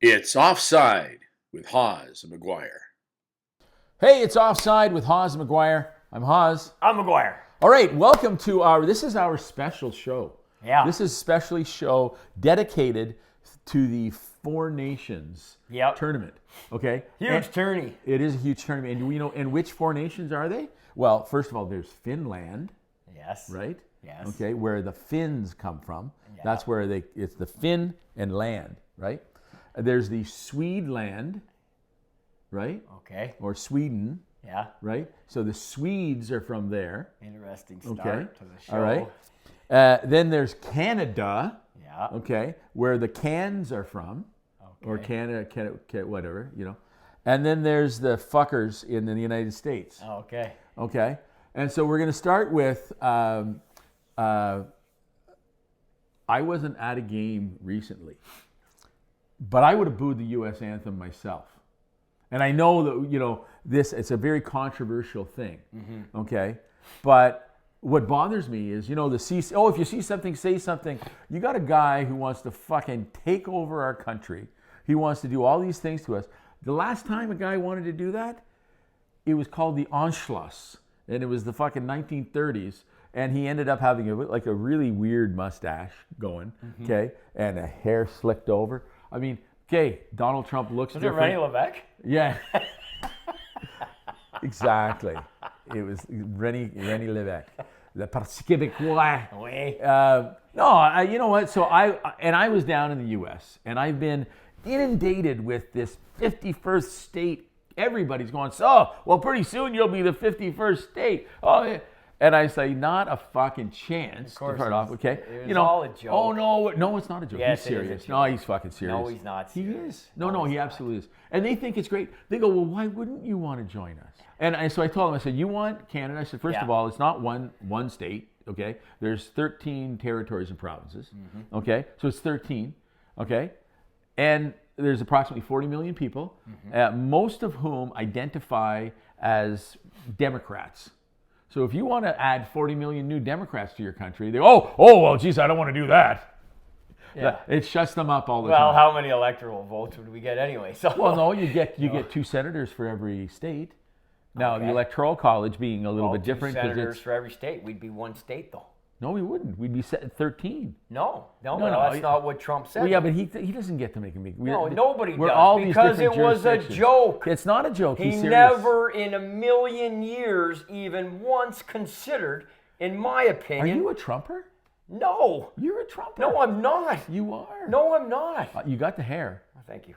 It's Offside with Hawes and Maguire. Hey, it's Offside with Hawes and Maguire. I'm Hawes. I'm Maguire. All right, welcome to this is our special show. Yeah. This is a special show dedicated to the Four Nations tournament. Okay? Huge tourney. It is a huge tournament. And and which Four Nations are they? Well, first of all, there's Finland. Yes. Right? Yes. Okay, where the Finns come from. Yeah. That's where it's the Finn and land, right? There's the Swedeland, right? Okay. Or Sweden, Yeah. right? So the Swedes are from there. Interesting start Okay. to the show. All right. Then there's Canada, Yeah. okay, where the cans are from, or Okay. Canada, whatever, And then there's the fuckers in the United States, Okay. okay? And so we're going to start with, I wasn't at a game recently, but I would have booed the U.S. anthem myself. And I know that, it's a very controversial thing, okay? But what bothers me is, if you see something, say something. You got a guy who wants to fucking take over our country. He wants to do all these things to us. The last time a guy wanted to do that, it was called the Anschluss. And it was the fucking 1930s. And he ended up having a really weird mustache going, okay? And a hair slicked over. I mean, okay, Donald Trump looks different. Was it Rennie Levesque? Yeah. Exactly. It was Rennie Levesque. Le Parti Québécois. Oui. No, you know what? So I was down in the U.S. and I've been inundated with this 51st state. Everybody's going, pretty soon you'll be the 51st state. Oh, yeah. And I say, not a fucking chance. Of course. To start off, okay? It was all a joke. Oh, no, it's not a joke. Yes, he's serious. it is a joke. No, he's fucking serious. No, he's not serious. He is. No, he absolutely is. And they think it's great. They go, well, why wouldn't you want to join us? And so I told them, I said, you want Canada? I said, first of all, it's not one state, okay? There's 13 territories and provinces, okay? So it's 13, okay? And there's approximately 40 million people, most of whom identify as Democrats. So if you want to add 40 million new Democrats to your country, well, geez, I don't want to do that. Yeah. It shuts them up all the time. Well, how many electoral votes would we get anyway? So. Well, no, you get 2 senators for every state. Now, the Electoral College being a little bit different. 2 senators for every state. We'd be one state, though. No, we wouldn't. We'd be set at 13. No, that's not what Trump said. Well, yeah, but he doesn't get to make a big... No, nobody we're does, all these because it different was a jurisdictions. joke. It's not a joke. He He's serious. never in a million years even once considered, in my opinion... Are you a Trumper? No. You're a Trumper. No, I'm not. You are. No, I'm not. You got the hair. Oh, thank you.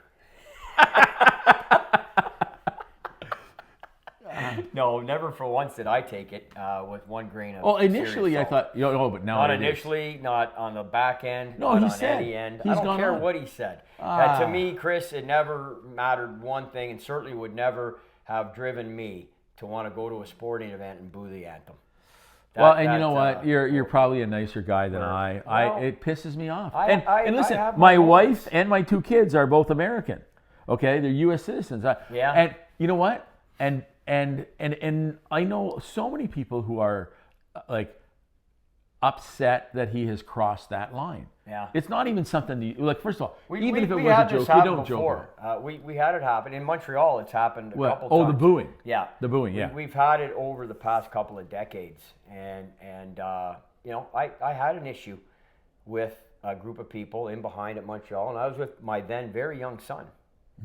No, never for once did I take it with one grain of initially I thought, but now not it is. initially, not on the back end, No, not he on said. any end. He's I don't gone care on. what he said. To me, Chris, it never mattered one thing, and certainly would never have driven me to want to go to a sporting event and boo the anthem. You know what? You're probably a nicer guy than I. It pisses me off. And listen, my wife and my 2 kids are both American. Okay, they're U.S. citizens. Yeah. And you know what? And I know so many people who are upset that he has crossed that line. Yeah. It's not even something first of all, even if it we was had a joke, this we happen don't before. joke. We had it happen in Montreal. It's happened a couple times. Oh, the booing. Yeah. The booing, yeah. We've had it over the past couple of decades, and I had an issue with a group of people in behind at Montreal, and I was with my then very young son.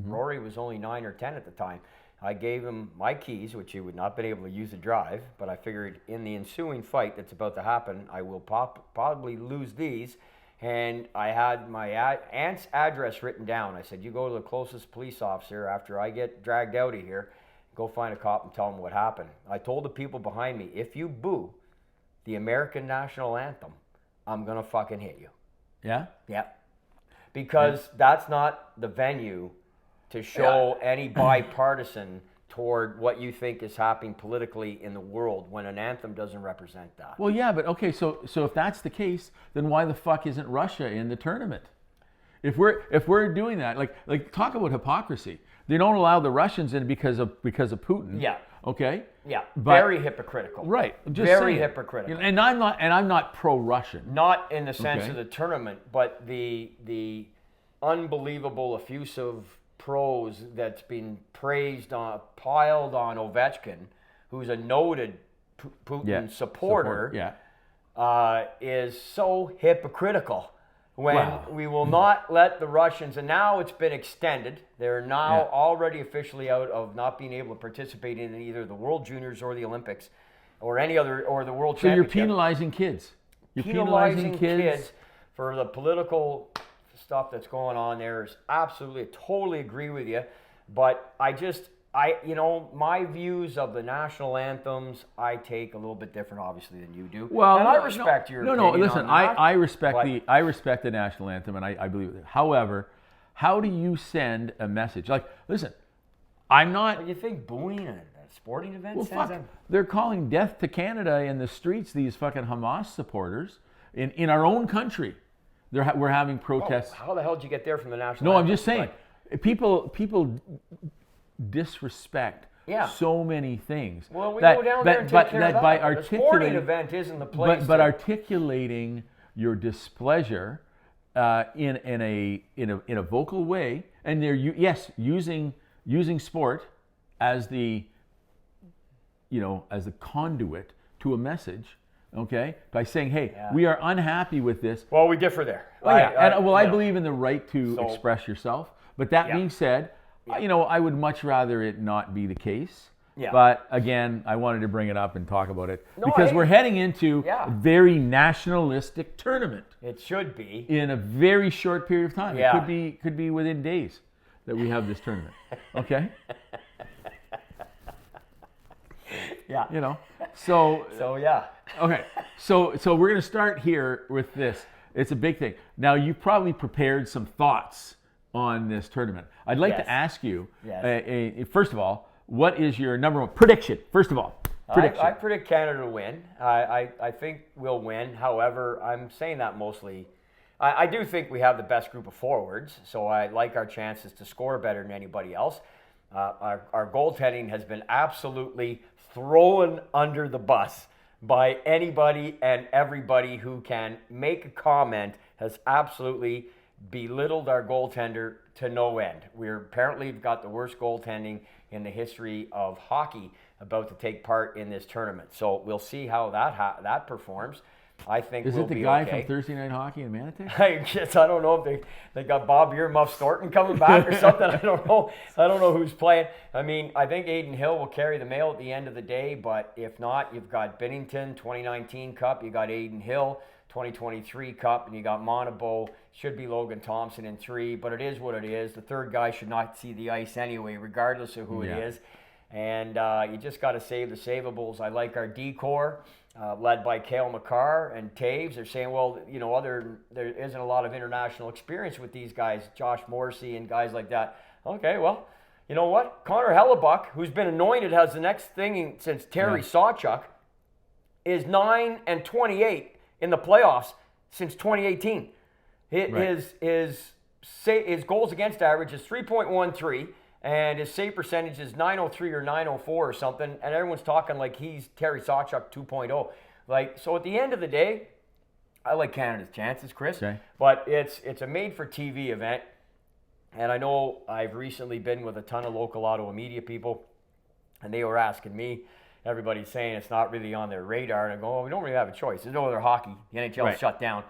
Rory was only 9 or 10 at the time. I gave him my keys, which he would not have been able to use to drive, but I figured in the ensuing fight that's about to happen, I will probably lose these. And I had my aunt's address written down. I said, you go to the closest police officer after I get dragged out of here, go find a cop and tell him what happened. I told the people behind me, if you boo the American national anthem, I'm going to fucking hit you. Yeah? Yeah. Because that's not the venue to show any bipartisan toward what you think is happening politically in the world when an anthem doesn't represent that. Well, yeah, but okay, so if that's the case, then why the fuck isn't Russia in the tournament? If we're doing that, like talk about hypocrisy. They don't allow the Russians in because of Putin. Yeah. Okay. Yeah, But- very hypocritical. Right. Just Very saying. hypocritical. And I'm not pro-Russian. Not in the sense Okay. of the tournament, but the unbelievable effusive prose that's been piled on Ovechkin, who's a noted Putin supporter, is so hypocritical. When we will not let the Russians, and now it's been extended. They're now already officially out of not being able to participate in either the World Juniors or the Olympics, or any other, or the World So Championship. you're penalizing kids. You're Penalizing kids for the political stuff that's going on there is absolutely, I totally agree with you. But my views of the national anthems, I take a little bit different, obviously, than you do. Well, and I respect your opinion listen, on that, I respect the national anthem, and I believe it. However, how do you send a message? Like, listen, I'm not. You think booing at a sporting event? Well, fuck. They're calling death to Canada in the streets. These fucking Hamas supporters in our own country. We're having protests. How the hell did you get there from the national? No, I'm anthem? just saying, people disrespect so many things. Well, we go down there and take care of that. By The sporting event isn't the place. But articulating your displeasure in a vocal way, and they're using sport as the conduit to a message. Okay, by saying, "Hey, we are unhappy with this." Well, we differ there. I believe in the right to express yourself. But that being said, I would much rather it not be the case. Yeah. But again, I wanted to bring it up and talk about it because we're heading into a very nationalistic tournament. It should be in a very short period of time. Yeah. It could be within days that we have this tournament. Okay. Yeah. So yeah. Okay. So we're going to start here with this. It's a big thing. Now, you've probably prepared some thoughts on this tournament. I'd like to ask you, first of all, what is your number one prediction? First of all, prediction. I predict Canada to win. I think we'll win. However, I'm saying that mostly. I do think we have the best group of forwards, so I like our chances to score better than anybody else. Our goaltending has been absolutely thrown under the bus by anybody and everybody who can make a comment. Has absolutely belittled our goaltender to no end. We're apparently got the worst goaltending in the history of hockey about to take part in this tournament. So we'll see how that performs. I think is we'll it the be guy okay. from Thursday Night Hockey in Manatee? I don't know if they got Bob Earmuff Thornton coming back or something. I don't know who's playing. I mean, I think Aiden Hill will carry the mail at the end of the day, but if not, you've got Binnington 2019 Cup, you got Aiden Hill 2023 Cup, and you got Monabo. Should be Logan Thompson in 3, but it is what it is. The third guy should not see the ice anyway, regardless of who it is. And you just got to save the savables. I like our D-core. Led by Cale Makar and Taves. They're saying, well, there isn't a lot of international experience with these guys, Josh Morrissey and guys like that. Okay, well, you know what? Connor Hellebuck, who's been anointed as the next thing since Terry Sawchuk, is 9-28 in the playoffs since 2018. His goals against average is 3.13. And his save percentage is 903 or 904 or something, and everyone's talking like he's Terry Sawchuk 2.0. So at the end of the day, I like Canada's chances, Chris. Okay. But it's a made-for-TV event, and I know I've recently been with a ton of local Ottawa media people, and they were asking me, everybody's saying it's not really on their radar, and I go, well, we don't really have a choice. There's no other hockey. The NHL is shut down,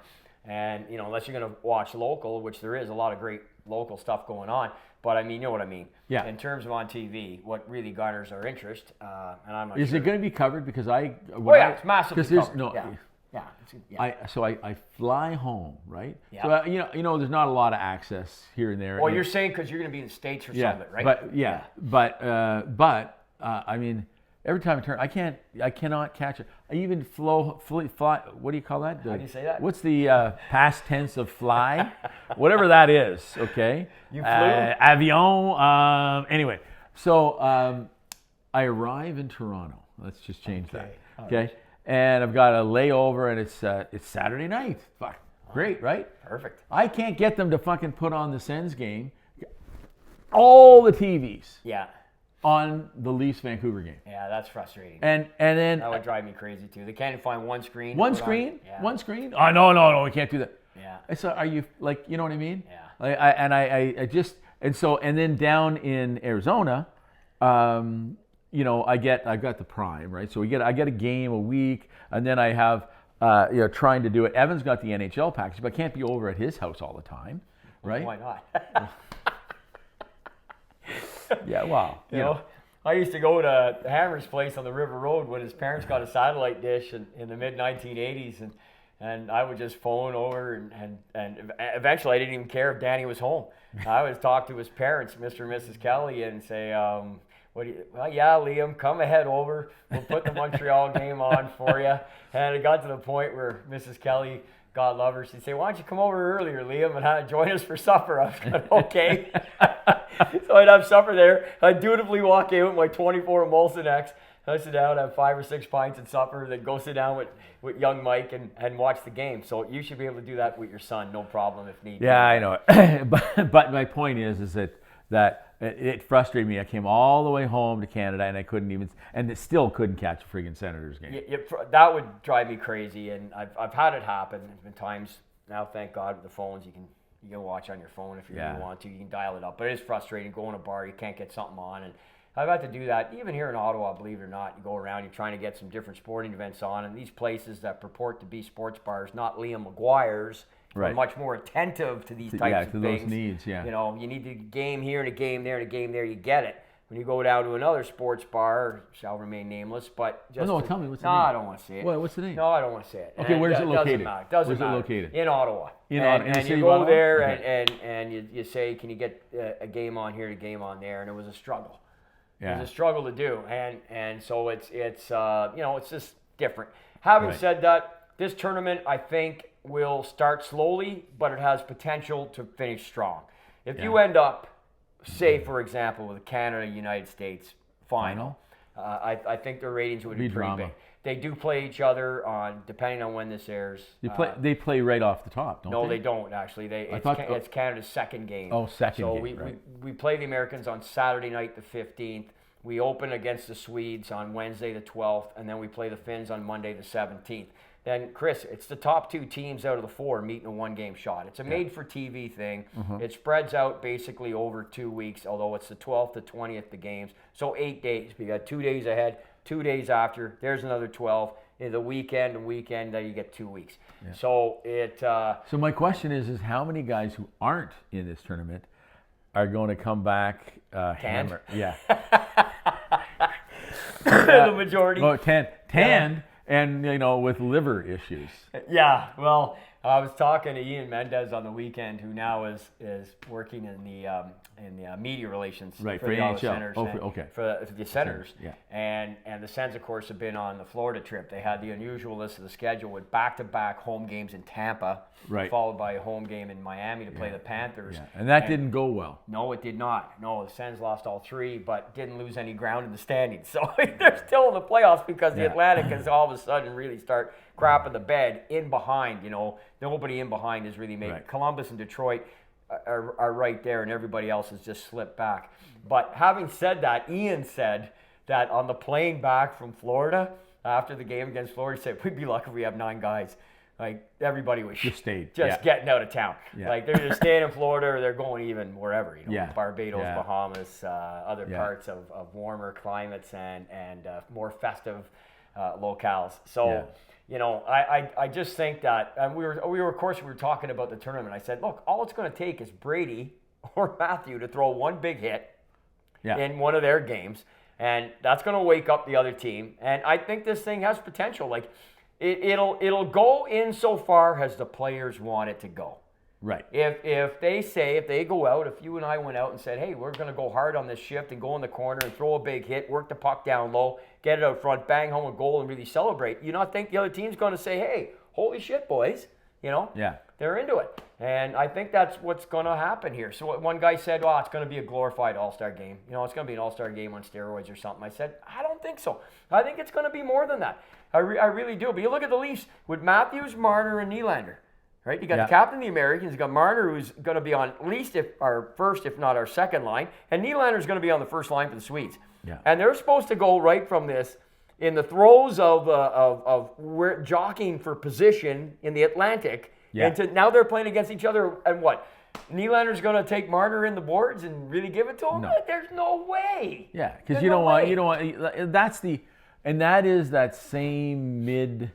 and unless you're going to watch local, which there is a lot of great local stuff going on. But I mean, you know what I mean. Yeah. In terms of on TV, what really garners our interest, and I'm not sure. Is it going to be covered? Because it's massively covered. I fly home, right? Yeah. So there's not a lot of access here and there. Well, you're saying because you're going to be in the States for some of it, right? But I mean, every time I turn, I cannot catch it. I even fly. What do you call that? How do you say that? What's the past tense of fly? Whatever that is. Okay. You flew? Avion. Anyway, so I arrive in Toronto. Let's just change that. Okay. Right. And I've got a layover, and it's Saturday night. Fuck. Great, right? Perfect. I can't get them to fucking put on the Sens game. All the TVs. Yeah. on the Leafs Vancouver game. Yeah, that's frustrating. And then That would drive me crazy too. They can't even find one screen. one to put on. screen, Yeah. one screen. Oh no, we can't do that. Yeah. So are you like, you know what I mean? Yeah. I just and then down in Arizona, you know, I've got the Prime, right? So I get a game a week, and then I have you know, trying to do it. Evan's got the NHL package, but I can't be over at his house all the time, right? Why not? Yeah, well, you know, I used to go to Hammer's place on the River Road when his parents got a satellite dish in the mid 1980s, and I would just phone over and eventually I didn't even care if Danny was home. I would talk to his parents, Mr. and Mrs. Kelly, and say, well, yeah, Liam, come ahead over. We'll put the Montreal game on for you. And it got to the point where Mrs. Kelly, God love her, she'd say, why don't you come over earlier, Liam, and join us for supper? I was going, okay. So I'd have supper there. I'd dutifully walk in with my 24 Molson X. I'd sit down, have 5 or 6 pints at supper, then go sit down with young Mike and watch the game. So you should be able to do that with your son, no problem if need be. Yeah, I know. But my point is that it frustrated me. I came all the way home to Canada and I couldn't even, and still couldn't catch a friggin' Senators game. That would drive me crazy, and I've had it happen. There's been times now, thank God, with the phones you can watch on your phone if you really want to. You can dial it up, but it is frustrating. Go in a bar, you can't get something on, and I've had to do that even here in Ottawa. Believe it or not, you go around, you're trying to get some different sporting events on, and these places that purport to be sports bars, not Liam Maguire's. Right. Are much more attentive to these types of things. Those needs, yeah. You know, you need a game here and a game there and a game there, you get it. When you go down to another sports bar, shall remain nameless, but just... Oh, no, tell me, what's the name? No, I don't want to say it. What's the name? No, I don't want to say it. Okay, where's it located? Doesn't matter. Where's it located? In Ottawa. In you go there and you say, can you get a game on here, a game on there, and it was a struggle. Yeah. It was a struggle to do, and so it's you know, it's just different. Having said that, this tournament, I think, will start slowly, but it has potential to finish strong. If you end up, say, for example, with a Canada-United States final, I think the ratings would be pretty big. They do play each other on, depending on when this airs. They play right off the top, don't they? No, they don't, actually. It's Canada's second game. Oh, second game, So we play the Americans on Saturday night, the 15th. We open against the Swedes on Wednesday, the 12th, and then we play the Finns on Monday, the 17th. Then, Chris, it's the top 2 teams out of the 4 meet in a one-game shot. It's a made-for-TV thing. It spreads out basically over 2 weeks, although it's the 12th to 20th, the games. So 8 days. We got 2 days ahead, 2 days after. There's another 12. In the weekend, then you get 2 weeks. Yeah. So So my question is how many guys who aren't in this tournament are going to come back hammered? Yeah. The majority. Oh, tanned. And, you know, with liver issues. Yeah, well, I was talking to Ian Mendez on the weekend, who now is working in the media relations for the NHL. Senators. For the Senators. Yeah. And the Sens, of course, have been on the Florida trip. They had the unusualness of the schedule with back-to-back home games in Tampa, followed by a home game in Miami to play the Panthers. Yeah. And that didn't go well. No, it did not. No, the Sens lost all 3, but didn't lose any ground in the standings. So they're still in the playoffs because the Atlantic has all of a sudden really start crapping the bed in behind. You know, nobody in behind has really made it. Columbus and Detroit are right there, and everybody else has just slipped back. But having said that, Ian said that on the plane back from Florida after the game against Florida, he said, we'd be lucky if we have 9 guys. Like, everybody was just getting out of town. Yeah. Like, they're just staying in Florida or they're going even wherever, you know, Barbados, Bahamas, other parts of warmer climates and more festive locales. So, you know, I just think that, and we were talking about the tournament. I said, look, all it's going to take is Brady or Matthew to throw one big hit in one of their games, and that's going to wake up the other team. And I think this thing has potential. Like, it'll go in so far as the players want it to go. Right. If they go out, if you and I went out and said, hey, we're going to go hard on this shift and go in the corner and throw a big hit, work the puck down low, get it out front, bang home a goal and really celebrate, you not think the other team's going to say, hey, holy shit, boys, you know? Yeah. They're into it. And I think that's what's going to happen here. So one guy said, oh, it's going to be a glorified all-star game. You know, it's going to be an all-star game on steroids or something. I said, I don't think so. I think it's going to be more than that. I really do. But you look at the Leafs with Matthews, Marner, and Nylander. Right? You got the captain of the Americans. You got Marner, who's going to be on at least our first, if not our second line, and Nylander's going to be on the first line for the Swedes. Yeah. And they're supposed to go right from this in the throes of we're jockeying for position in the Atlantic. Yeah. Into now they're playing against each other, and what? Nylander's going to take Marner in the boards and really give it to him? No. There's no way. Yeah, because There's you don't no want, way. you don't want, that's the, and that is that same mid,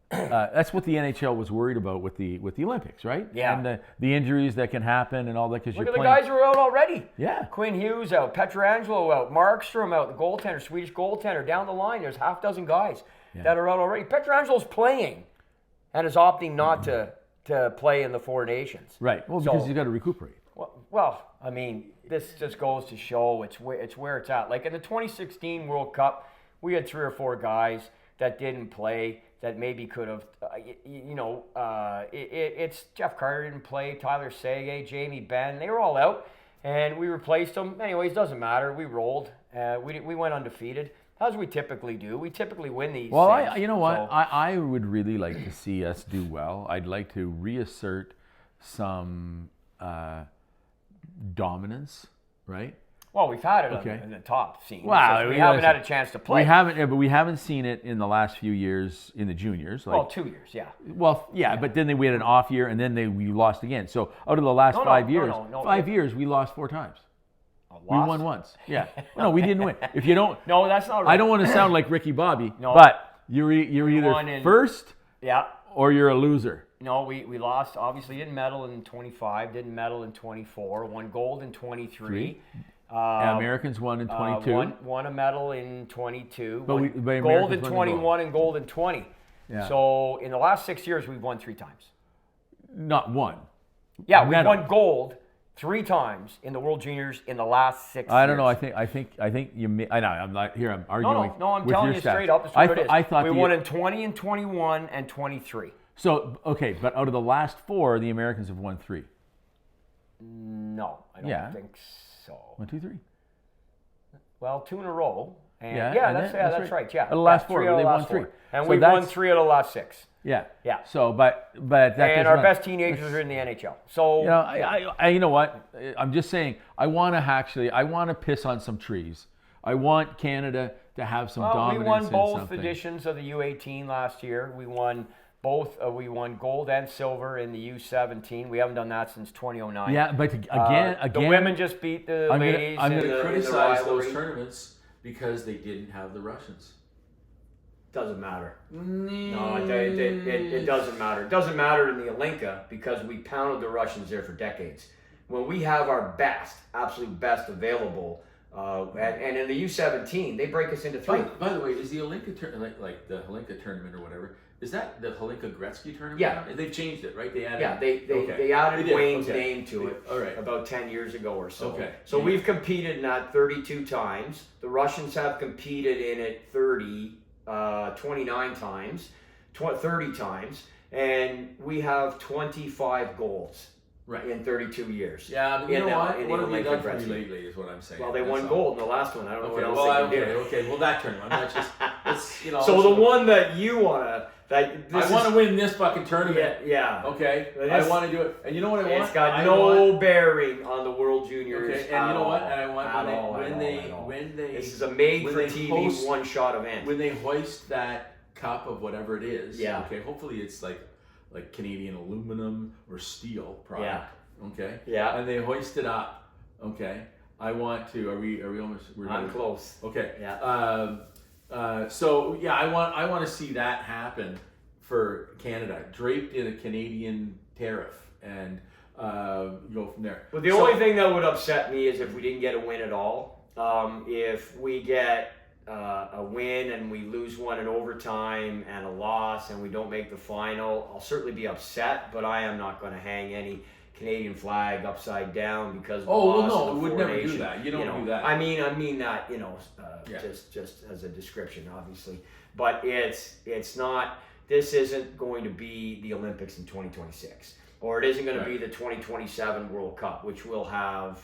that's what the NHL was worried about with the Olympics, right? Yeah. And the injuries that can happen and all that, because Look you're at the playing. guys who are out already. Yeah. Quinn Hughes out, Pietrangelo out, Markstrom out, the goaltender, Swedish goaltender. Down the line, there's half dozen guys that are out already. Pietrangelo's playing and is opting not to play in the Four Nations. Right. Well, because you got to recuperate. Well, I mean, this just goes to show it's where it's at. Like in the 2016 World Cup, we had 3 or 4 guys that didn't play that maybe could have, it's Jeff Carter didn't play, Tyler Seguin, Jamie Benn, they were all out, and we replaced them. Anyways, doesn't matter. We rolled. We went undefeated, as we typically do. We typically win these. Well, things, I would really like to see us do well. I'd like to reassert some dominance, right? Well, we've had it Okay. in the top scene. Wow, we haven't had a chance to play. But we haven't seen it in the last few years in the juniors. Well, 2 years, yeah. Well, yeah, but then we had an off year, and then we lost again. So out of the last 5 years, 5 years we lost 4 times. We won once. Yeah. No, we didn't win. If you don't, No, that's not right. I don't want to sound like Ricky Bobby, No. but you're won either in- first Yeah. or you're a loser. No, we lost. Obviously, didn't medal in 25, didn't medal in 24, won gold in 23. Americans won in 22. Won a medal in 22. But won Americans gold in won the gold. 21 and gold in 20. Yeah. So in the last 6 years, we've won 3 times. Not one. Yeah, we've Medal. won gold 3 times in the World Juniors in the last 6 years. I don't know. I think you. I know. I'm not here. I'm arguing. No, I'm with telling your you stats. straight up. That's what it is. I thought we the- won in 20 and 21 and 23. So okay, but out of the last 4, the Americans have won 3. No, I don't Yeah. think so. 1, 2, 3. Well, 2 in a row. And Yeah, and that's right. Yeah. Out of the last 4, 3 out of they've the won last 3. 4. And So we've won that's- 3 out of the last 6. Yeah. Yeah. So, but that. And does our run. best teenagers are in the NHL. So You know, I you know what? I'm just saying. I want to piss on some trees. I want Canada to have some we dominance won in both something. editions of the U18 last year. We won both. We won gold and silver in the U17. We haven't done that since 2009. Yeah, but again, the women just beat the ladies. I'm in gonna the- in the Criticize those rivalry. tournaments because they didn't have the Russians. Doesn't matter. No, it doesn't matter. It doesn't matter in the Olinka because we pounded the Russians there for decades. When we have our best, absolute best available, and in the U17, they break us into 3. By the way, is the Olinka tournament like the Holinka tournament or whatever? Is that the Holinka Gretzky tournament? Yeah. They've changed it, right? They added. Yeah, they Okay. added They did, Wayne's okay. name to it All right. about 10 years ago or so. Okay. So Yeah. we've competed in that 32 times. The Russians have competed in it 29 times, 30 times, and we have 25 goals Right. in 32 years. Yeah, but you In know the- what? in the What have they Olinka done for me Gretzky. lately is what I'm saying. Well, they That's won all. gold in the last one. I don't know Okay, what else well, they can do. okay, well, that tournament. I'm not just. It's, you know. So the one that you wanna, I want to win this fucking tournament. yeah. Okay. But I this- want to do it, and you know what I want? It's got I no want- bearing on the World Juniors. Okay, and you know what? And I want at all. when they This is a made when for they TV host- one shot event. when they hoist that cup of whatever it is. Yeah. Okay. Hopefully it's like Canadian aluminum or steel product. Okay. Yeah. And they hoist it up. Okay. I want to. Are we almost? I'm close. Okay. Yeah. So yeah, I want to see that happen for Canada, draped in a Canadian tariff, and go from there. But the only thing that would upset me is if we didn't get a win at all. If we get a win and we lose one in overtime and a loss and we don't make the final, I'll certainly be upset. But I am not going to hang any Canadian flag upside down because of the loss no, of the we would Four never do Nations. that. You don't do that. I mean that Yeah. just as a description, obviously. But it's not. This isn't going to be the Olympics in 2026, or it isn't going to be the 2027 World Cup, which will have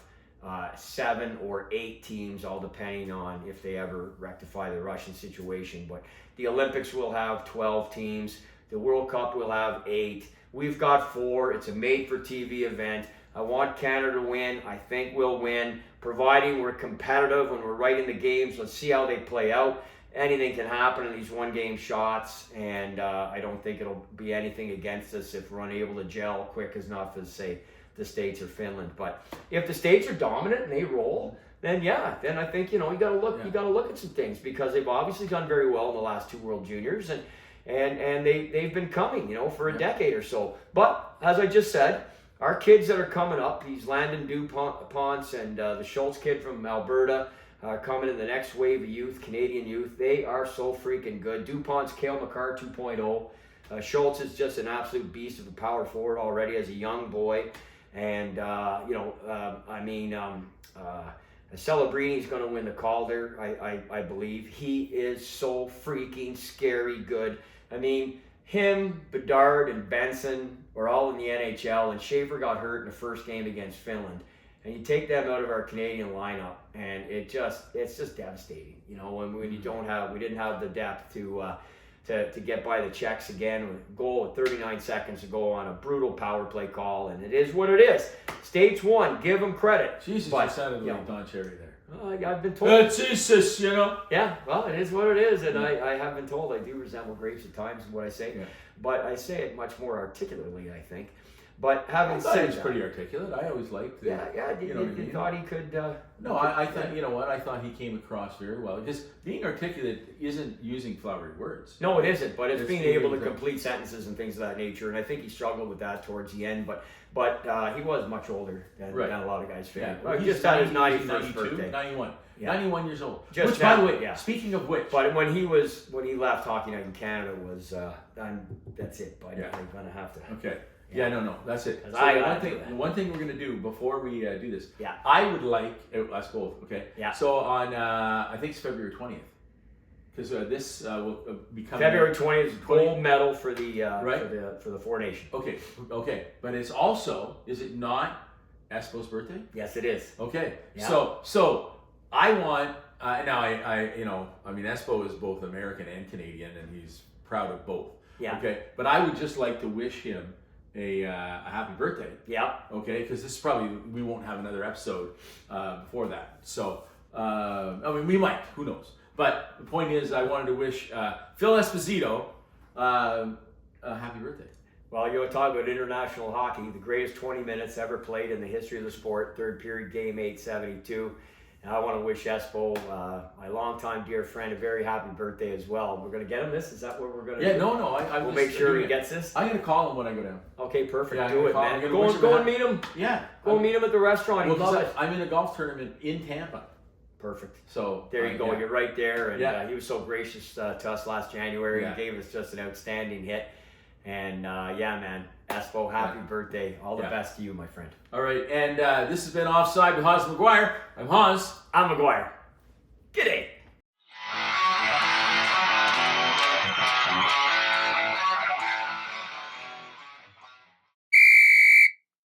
7 or 8 teams, all depending on if they ever rectify the Russian situation. But the Olympics will have 12 teams. The World Cup will have 8. We've got 4. It's a made-for-TV event. I want Canada to win. I think we'll win, providing we're competitive when we're right in the games. Let's see how they play out. Anything can happen in these one-game shots, and I don't think it'll be anything against us if we're unable to gel quick enough as, say, the States or Finland. But if the States are dominant and they roll, then I think you got to look. You got to look at some things, because they've obviously done very well in the last 2 World Juniors, and they've been coming, for a decade or so. But as I just said, our kids that are coming up, these Landon Dupont and the Schultz kid from Alberta, coming in the next wave of youth, Canadian youth, they are so freaking good. Dupont's Cale Makar 2.0. Schultz is just an absolute beast of a power forward already as a young boy, and Celebrini's going to win the Calder, I believe. He is so freaking scary good. I mean, him, Bedard, and Benson were all in the NHL, and Schaefer got hurt in the first game against Finland. And you take them out of our Canadian lineup, and it's just devastating. When we didn't have the depth to get by the Czechs again with a goal with 39 seconds to go on a brutal power play call, and it is what it is. States won. Give them credit. Jesus, you sounded like Don Cherry there. I've been told. Jesus, Yeah, well, it is what it is, and I have been told I do resemble Graves at times in what I say, but I say it much more articulately, I think. But having said that, he's pretty articulate. I always liked. You thought he could. No, I thought, you know what? I thought he came across very well. Because being articulate isn't using flowery words. No, it isn't. But it's being able to complete sentences and things of that nature. And I think he struggled with that towards the end. But he was much older than a lot of guys figured. Yeah. He just had his 91st birthday. 91. Yeah. 91 years old. Just which, by the way, yeah. Speaking of which. But when he left Hockey Night in Canada was, that's it, buddy. Yeah. I'm going to have to. Okay. Yeah, no, that's it. So one thing we're going to do before we do this, I would like, us both, okay? Yeah. So on, I think it's February 20th, because this will be coming. February 20th is gold medal for the for the Four Nations. Okay. But it's also, is it not Espo's birthday? Yes, it is. Okay. Yeah. So I want, Espo is both American and Canadian, and he's proud of both. Yeah. Okay. But I would just like to wish him a happy birthday. Yeah. Okay, because this is probably, we won't have another episode before that. So, we might, who knows. But the point is, I wanted to wish Phil Esposito a happy birthday. Well, you want to talk about international hockey, the greatest 20 minutes ever played in the history of the sport, third period, game 872. And I want to wish Espo, my longtime dear friend, a very happy birthday as well. We're going to get him this? Is that what we're going to do? Yeah, no. We'll make sure he gets this. I'm going to call him when I go down. Okay, perfect. Yeah, do it, man. Go and meet him. Yeah. Go and meet him at the restaurant. He'd love it. I'm in a golf tournament in Tampa. Perfect. So there you go. Yeah. You're right there. And he was so gracious to us last January. Yeah. He gave us just an outstanding hit. And man, Espo, happy birthday. All the best to you, my friend. All right. And this has been Offside with Hawes and Maguire. I'm Hawes. I'm Maguire. G'day.